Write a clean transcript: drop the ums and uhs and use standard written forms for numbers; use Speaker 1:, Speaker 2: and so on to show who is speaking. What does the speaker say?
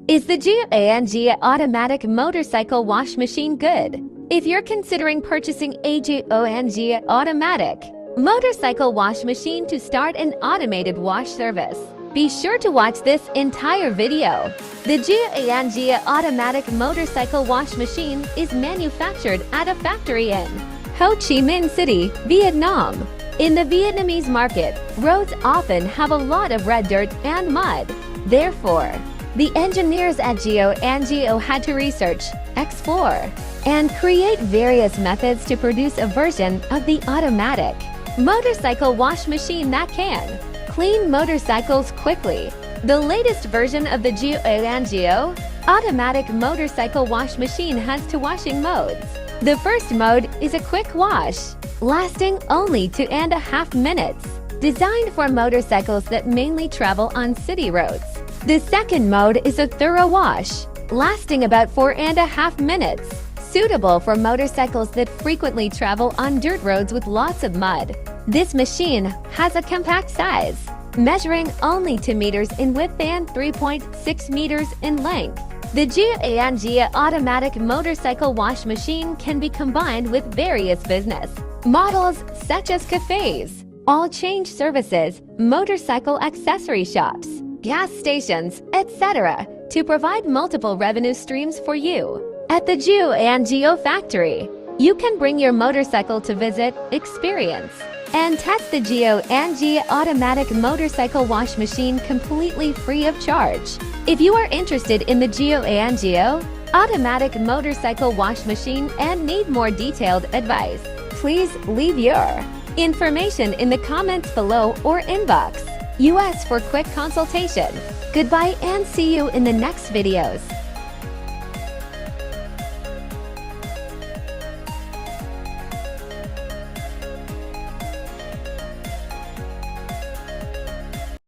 Speaker 1: Is the Go&Go automatic motorcycle wash machine good? If you're considering purchasing a Go&Go automatic motorcycle wash machine to start an automated wash service, be sure to watch this entire video. The Go&Go automatic motorcycle wash machine is manufactured at a factory in Ho Chi Minh City, Vietnam. In the Vietnamese market, roads often have a lot of red dirt and mud. Therefore, the engineers at Go&Go had to research, explore, and create various methods to produce a version of the automatic motorcycle wash machine that can clean motorcycles quickly. The latest version of the Go&Go automatic motorcycle wash machine has two washing modes. The first mode is a quick wash, lasting only 2.5 minutes, designed for motorcycles that mainly travel on city roads. The second mode is a thorough wash, lasting about 4.5 minutes, suitable for motorcycles that frequently travel on dirt roads with lots of mud. This machine has a compact size, measuring only 2 meters in width and 3.6 meters in length. The Go&Go automatic motorcycle wash machine can be combined with various business models such as cafes, oil change services, motorcycle accessory shops, gas stations, etc., to provide multiple revenue streams for you. At the Go&Go factory, you can bring your motorcycle to visit, experience, and test the Go&Go automatic motorcycle wash machine completely free of charge. If you are interested in the Go&Go automatic motorcycle wash machine and need more detailed advice, please leave your information in the comments below or inbox us for quick consultation. Goodbye and see you in the next videos.